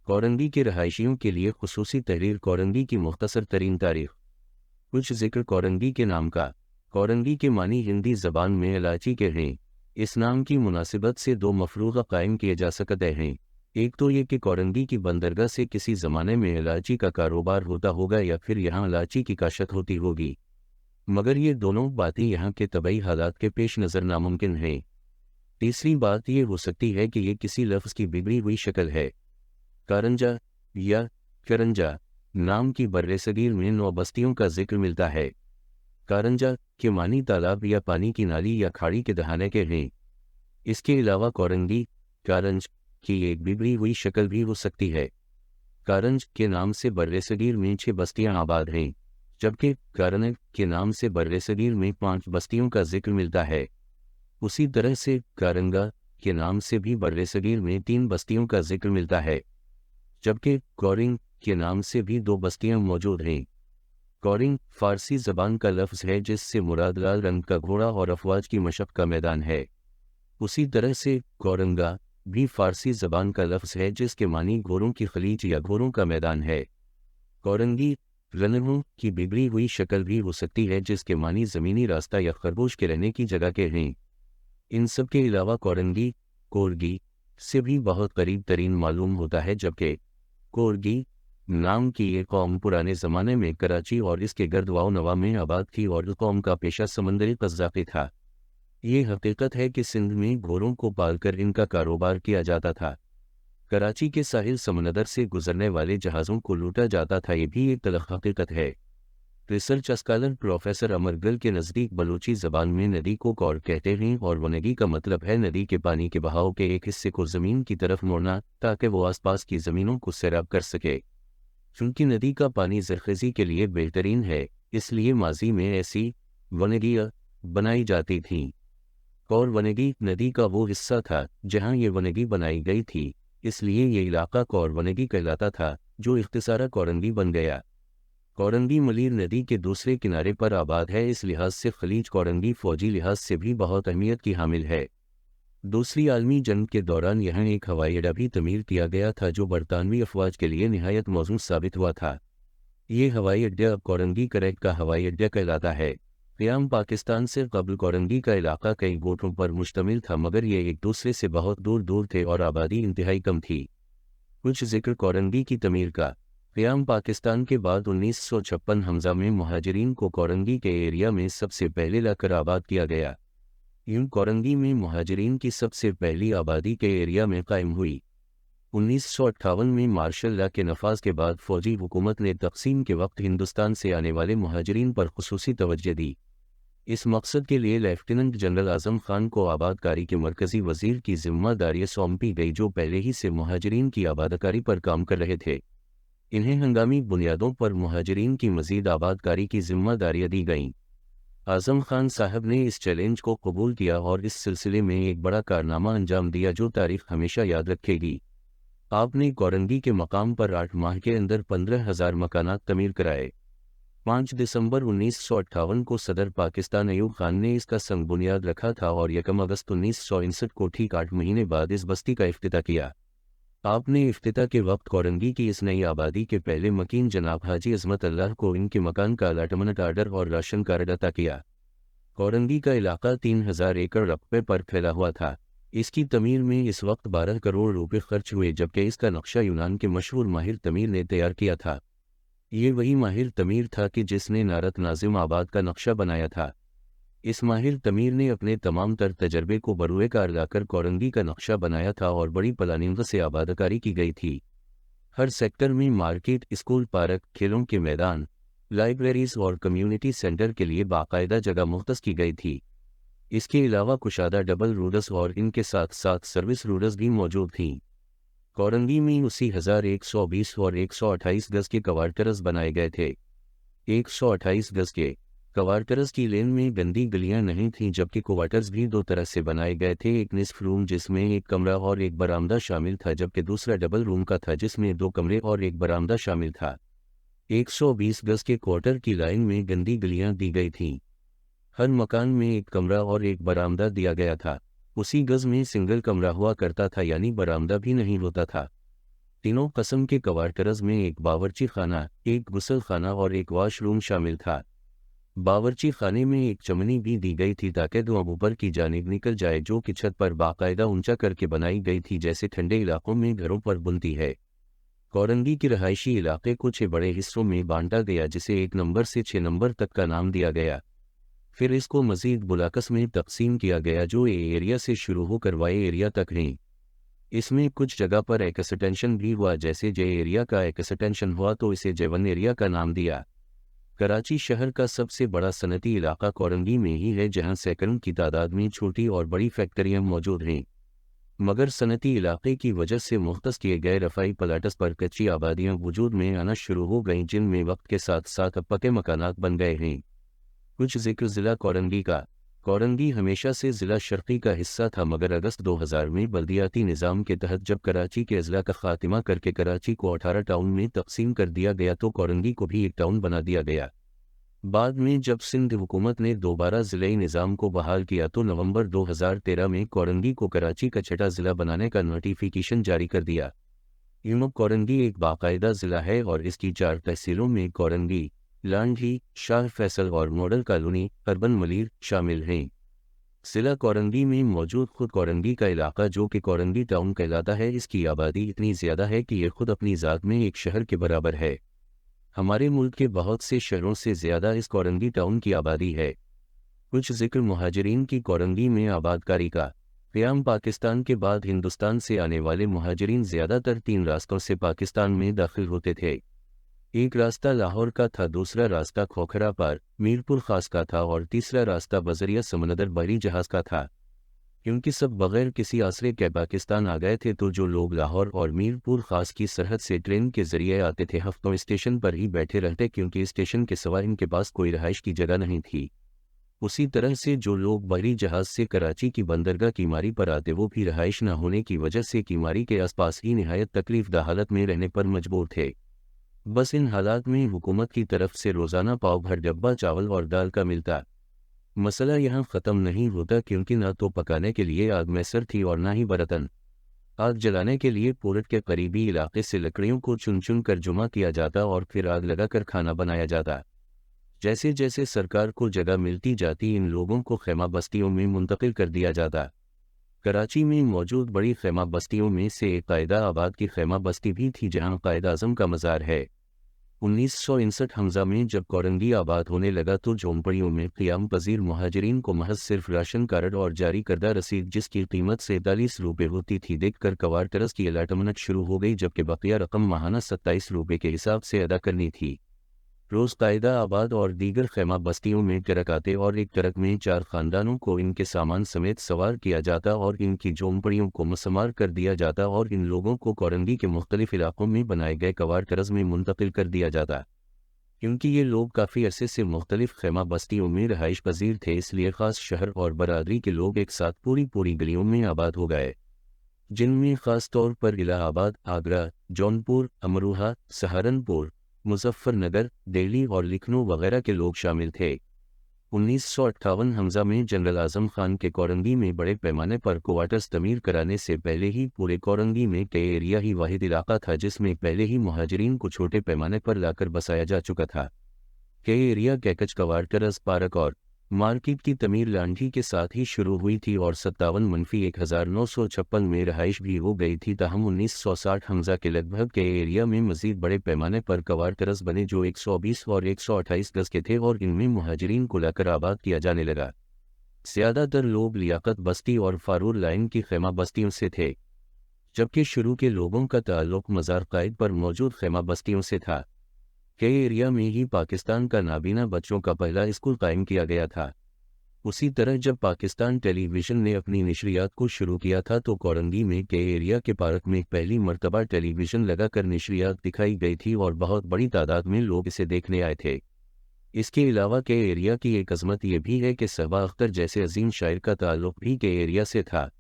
کورنگی کے رہائشیوں کے لیے خصوصی تحریر کورنگی کی مختصر ترین تاریخ۔ کچھ ذکر کورنگی کے نام کا۔ کورنگی کے معنی ہندی زبان میں الائچی کے ہیں۔ اس نام کی مناسبت سے دو مفروضہ قائم کیے جا سکتے ہیں۔ ایک تو یہ کہ کورنگی کی بندرگاہ سے کسی زمانے میں الائچی کا کاروبار ہوتا ہوگا یا پھر یہاں الائچی کی کاشت ہوتی ہوگی، مگر یہ دونوں باتیں یہاں کے طبعی حالات کے پیش نظر ناممکن ہیں۔ تیسری بات یہ ہو سکتی ہے کہ یہ کسی لفظ کی بگڑی ہوئی شکل ہے۔ کارنجا یا کرنجا نام کی برصغیر میں 9 بستیوں کا ذکر ملتا ہے۔ کارنجا کے معنی تالاب یا پانی کی نالی یا کھاڑی کے دہانے کے ہیں۔ اس کے علاوہ کورنگی کارنج کی ایک بگڑی ہوئی شکل بھی ہو سکتی ہے۔ کارنج کے نام سے برصغیر میں 6 بستیاں آباد ہیں، جبکہ کارنگ کے نام سے برصغیر میں 5 بستیوں کا ذکر ملتا ہے۔ اسی طرح سے کارنگا کے نام سے بھی برصغیر میں 3 بستیوں کا ذکر ملتا ہے، جبکہ کورنگ کے نام سے بھی 2 بستیاں موجود ہیں۔ کورنگ فارسی زبان کا لفظ ہے جس سے مراد لال رنگ کا گھوڑا اور افواج کی مشق کا میدان ہے۔ اسی طرح سے کورنگا بھی فارسی زبان کا لفظ ہے جس کے معنی گھوڑوں کی خلیج یا گھوڑوں کا میدان ہے۔ کورنگی رنگوں کی بگڑی ہوئی شکل بھی ہو سکتی ہے جس کے معنی زمینی راستہ یا خرگوش کے رہنے کی جگہ کے ہیں۔ ان سب کے علاوہ کورنگی کورگی سے بھی بہت قریب ترین معلوم ہوتا ہے، جبکہ کورگی نام کی یہ قوم پرانے زمانے میں کراچی اور اس کے گرد و نواح میں آباد تھی اور اس قوم کا پیشہ سمندری قزاقی تھا۔ یہ حقیقت ہے کہ سندھ میں گھوڑوں کو پال کر ان کا کاروبار کیا جاتا تھا۔ کراچی کے ساحل سمندر سے گزرنے والے جہازوں کو لوٹا جاتا تھا، یہ بھی ایک تلخ حقیقت ہے۔ ریسرچ اسکالر پروفیسر امر گل کے نزدیک بلوچی زبان میں ندی کو کور کہتے ہیں اور ونگی کا مطلب ہے ندی کے پانی کے بہاؤ کے ایک حصے کو زمین کی طرف موڑنا تاکہ وہ آس پاس کی زمینوں کو سیراب کر سکے۔ چونکہ ندی کا پانی زرخیزی کے لیے بہترین ہے، اس لیے ماضی میں ایسی ونگیاں بنائی جاتی تھیں۔ کور ونگی ندی کا وہ حصہ تھا جہاں یہ ونگی بنائی گئی تھی، اس لیے یہ علاقہ کور ونگی کہلاتا تھا، جو اختصارا کورنگی بن گیا۔ کورنگی ملیر ندی کے دوسرے کنارے پر آباد ہے، اس لحاظ سے خلیج کورنگی فوجی لحاظ سے بھی بہت اہمیت کی حامل ہے۔ دوسری عالمی جنگ کے دوران یہاں ایک ہوائی اڈہ بھی تعمیر کیا گیا تھا جو برطانوی افواج کے لیے نہایت موزوں ثابت ہوا تھا۔ یہ ہوائی اڈہ اب کورنگی کریک کا ہوائی اڈہ کہلاتا ہے۔ قیام پاکستان سے قبل کورنگی کا علاقہ کئی گوٹھوں پر مشتمل تھا، مگر یہ ایک دوسرے سے بہت دور دور تھے اور آبادی انتہائی کم تھی۔ کچھ ذکر کورنگی کی تعمیر کا۔ قیام پاکستان کے بعد 1956 ء میں مہاجرین کو کورنگی کے ایریا میں سب سے پہلے لا کر آباد کیا گیا۔ یوں کورنگی میں مہاجرین کی سب سے پہلی آبادی کے ایریا میں قائم ہوئی۔ 1958 میں مارشل لا کے نفاذ کے بعد فوجی حکومت نے تقسیم کے وقت ہندوستان سے آنے والے مہاجرین پر خصوصی توجہ دی۔ اس مقصد کے لیے لیفٹیننٹ جنرل اعظم خان کو آباد کاری کے مرکزی وزیر کی ذمہ داری سونپی گئی، جو پہلے ہی سے مہاجرین کی آباد کاری پر کام کر رہے تھے۔ انہیں ہنگامی بنیادوں پر مہاجرین کی مزید آباد کاری کی ذمہ داریاں دی گئیں۔ اعظم خان صاحب نے اس چیلنج کو قبول کیا اور اس سلسلے میں ایک بڑا کارنامہ انجام دیا جو تاریخ ہمیشہ یاد رکھے گی۔ آپ نے کورنگی کے مقام پر 8 ماہ کے اندر 15,000 مکانات تعمیر کرائے۔ 5 دسمبر 1958 کو صدر پاکستان ایوب خان نے اس کا سنگ بنیاد رکھا تھا اور 1 اگست 1959 کو ٹھیک 8 مہینے بعد اس بستی کا افتتاح کیا۔ آپ نے افتتاح کے وقت کورنگی کی اس نئی آبادی کے پہلے مکین جناب حاجی عظمت اللہ کو ان کے مکان کا الاٹمنٹ آرڈر اور راشن کارڈ عطا کیا۔ کورنگی کا علاقہ 3,000 ایکڑ رقبے پر پھیلا ہوا تھا۔ اس کی تعمیر میں اس وقت 12 کروڑ روپے خرچ ہوئے، جبکہ اس کا نقشہ یونان کے مشہور ماہر تعمیر نے تیار کیا تھا۔ یہ وہی ماہر تعمیر تھا کہ جس نے نارت ناظم آباد کا نقشہ بنایا تھا۔ اس ماہر تعمیر نے اپنے تمام تر تجربے کو بروئے کار لا کر کورنگی کا نقشہ بنایا تھا اور بڑی پلاننگ سے آبادکاری کی گئی تھی۔ ہر سیکٹر میں مارکیٹ، اسکول، پارک، کھیلوں کے میدان، لائبریریز اور کمیونٹی سینٹر کے لیے باقاعدہ جگہ مختص کی گئی تھی۔ اس کے علاوہ کشادہ ڈبل روڈز اور ان کے ساتھ ساتھ سروس روڈز بھی موجود تھیں۔ کورنگی میں 80,120 اور 128 گز کے کوارٹرز بنائے گئے تھے۔ 128 گز کے کوارٹرز کی لین میں گندی گلیاں نہیں تھیں، جبکہ کوارٹرز بھی 2 طرح سے بنائے گئے تھے، ایک نصف روم جس میں ایک کمرہ اور ایک برآمدہ شامل تھا، جبکہ دوسرا ڈبل روم کا تھا جس میں 2 کمرے اور ایک برآمدہ شامل تھا۔ 120 گز کے کوارٹر کی لائن میں گندی گلیاں دی گئی تھیں۔ ہر مکان میں ایک کمرہ اور ایک برآمدہ دیا گیا تھا۔ اسی گز میں سنگل کمرہ ہوا کرتا تھا، یعنی برآمدہ بھی نہیں ہوتا تھا۔ तीनों कस्म के क्वार्टर्स में एक बावर्ची खाना, एक गुसल खाना और एक वॉशरूम शामिल था। बावर्ची खाने में एक चमनी भी दी गई थी ताकि धुआं ऊपर की जानिब निकल जाए, जो कि छत पर बाकायदा ऊंचा करके बनाई गई थी, जैसे ठंडे इलाकों में घरों पर बनती है। कोरंगी की रहायशी इलाके को 6 बड़े हिस्सों में बांटा गया, जिसे 1 नंबर से 6 नंबर तक का नाम दिया गया। फिर इसको मजीद बुलाकस में तकसीम किया गया, जो ए एरिया से शुरू होकर वाई एरिया तक हैं। इसमें कुछ जगह पर एक्सटेंशन भी हुआ, जैसे जे एरिया का एक्सटेंशन हुआ तो इसे जेवन एरिया का नाम दिया। कराची शहर का सबसे बड़ा सनती इलाका कोरंगी में ही है, जहां सैकड़ों की तादाद में छोटी और बड़ी फैक्ट्रियां मौजूद हैं। मगर सनती इलाके की वजह से मुख्तस किए गए रफ़ाई प्लाट्स पर कच्ची आबादियां वजूद में आना शुरू हो गईं, जिनमें वक्त के साथ साथ अब पक्के मकानात बन गए हैं। कुछ जिक्र ज़िला कोरंगी का। कोरंगी हमेशा से ज़िला शर्क़ी का हिस्सा था, मगर अगस्त 2000 में बल्दियाती निज़ाम के तहत जब कराची के अज़ला का खात्मा करके कराची को 18 टाउन में तकसीम कर दिया गया तो कोरंगी को भी एक टाउन बना दिया गया। बाद में जब सिंध हुकूमत ने दोबारा ज़िले निज़ाम को बहाल किया तो नवंबर 2013 में कोरंगी को कराची का छठा ज़िला बनाने का नोटिफिकेशन जारी कर दिया। यूं कोरंगी एक बाकायदा ज़िला है और इसकी 4 तहसीलों में कोरंगी, लांढी, शाह फैसल और मॉडल कॉलोनी, अर्बन मलीर शामिल हैं। ज़िला कोरंगी में मौजूद खुद कोरंगी का इलाका, जो कि कोरंगी टाउन कहलाता है, इसकी आबादी इतनी ज़्यादा है कि यह खुद अपनी ज़ात में एक शहर के बराबर है। हमारे मुल्क के बहुत से शहरों से ज़्यादा इस कोरंगी टाउन की आबादी है। कुछ जिक्र मुहाजिरीन की कोरंगी में आबादकारी का। क़याम पाकिस्तान के बाद हिंदुस्तान से आने वाले मुहाजिरीन ज़्यादातर 3 रास्तों से पाकिस्तान में दाखिल होते थे। एक रास्ता लाहौर का था, दूसरा रास्ता खोखरा पार मीरपुर खास का था और तीसरा रास्ता बजरिया समंदर बहरी जहाज़ का था। क्योंकि सब बगैर किसी आसरे के पाकिस्तान आ गए थे, तो जो लोग लाहौर और मीरपुर खास की सरहद से ट्रेन के ज़रिए आते थे, हफ्तों स्टेशन पर ही बैठे रहते, क्योंकि स्टेशन के सिवा इनके पास कोई रहाइश की जगह नहीं थी। उसी तरह से जो लोग बहरी जहाज़ से कराची की बंदरगाह कीमारी पर आते, वो भी रहाइश न होने की वजह से कीमारी के आसपास ही निहायत तकलीफदा हालत में रहने पर मजबूर थे। बस इन हालात में हुकूमत की तरफ से रोज़ाना पाव भर डब्बा चावल और दाल का मिलता। मसला यहाँ ख़त्म नहीं होता, क्योंकि ना तो पकाने के लिए आग मैसर थी और ना ही बर्तन। आग जलाने के लिए पोरट के करीबी इलाके से लकड़ियों को चुन चुन कर जमा किया जाता और फिर आग लगाकर खाना बनाया जाता। जैसे जैसे सरकार को जगह मिलती जाती, इन लोगों को खैमा बस्तियों में मुंतकिल कर दिया जाता। कराची में मौजूद बड़ी खैमा बस्तियों में से एक कायदा आबाद की खैमा बस्ती भी थी, जहाँ कायद आज़म का मज़ार है। 1961 हमज़ा में जब कोरंगी आबाद होने लगा तो झोंपड़ियों में क़याम पजीर मुहाजिरीन को महज सिर्फ राशन कार्ड और जारी करदा रसीद, जिसकी कीमत 47 रुपये होती थी, देखकर क्वार्टर्स की अलाटमेंट शुरू हो गई, जबकि बकिया रकम माहाना 27 रुपये के हिसाब से अदा करनी थी। रोज़ कायदा आबाद और दीगर खैमा बस्तियों में ट्रक आते और एक ट्रक में 4 ख़ानदानों को इनके सामान समेत सवार किया जाता और इनकी झोंपड़ियों को मसमार कर दिया जाता और इन लोगों को कोरंगी के मुख्तलिफ इलाकों में बनाए गए क्वार्टर्स में मुंतकिल कर दिया जाता। क्योंकि ये लोग काफ़ी अरसे से मुख्तलिफ खैमा बस्तियों में रहाइश पजीर थे, इसलिए ख़ास शहर और बरादरी के लोग एक साथ पूरी पूरी गलियों में आबाद हो गए, जिनमें ख़ास तौर पर इलाहाबाद, आगरा, जौनपुर, अमरोहा, सहारनपुर, मुजफ्फरनगर, दिल्ली और लखनऊ वगैरह के लोग शामिल थे। 1958 हमज़ा में जनरल आज़म खान के कोरंगी में बड़े पैमाने पर क्वार्टर्स तमीर कराने से पहले ही पूरे कोरंगी में के एरिया ही वाहिद इलाका था जिसमें पहले ही मुहाजिरीन को छोटे पैमाने पर लाकर बसाया जा चुका था। के एरिया कैकच क्वार्टर्स, पार्क और मार्केट की तमीर लांढी के साथ ही शुरू हुई थी और 57-1956 में रहाइश भी हो गई थी। ताहम 1960 हमज़ा के लगभग के एरिया में मज़ीद बड़े पैमाने पर क्वार्टर्स बने जो 120 और 128 गज के थे और इनमें मुहाजिरीन को लाकर आबाद किया जाने लगा। ज़्यादातर लोग लियाकत बस्ती और फारूर लाइन की खैमा बस्तियों से थे, जबकि शुरू के लोगों का ताल्लुक़ मज़ार क़ाइद पर मौजूद खैमा बस्तियों से था। के एरिया में ही पाकिस्तान का नाबीना बच्चों का पहला स्कूल कायम किया गया था। उसी तरह जब पाकिस्तान टेलीविज़न ने अपनी नशरियात को शुरू किया था तो कोरंगी में के एरिया के पार्क में पहली मरतबा टेलीविज़न लगाकर नशरियात दिखाई गई थी और बहुत बड़ी तादाद में लोग इसे देखने आए थे। इसके अलावा के एरिया की एक अज़मत यह भी है कि सबा अख्तर जैसे अजीम शायर का ताल्लुक़ भी के एरिया से था।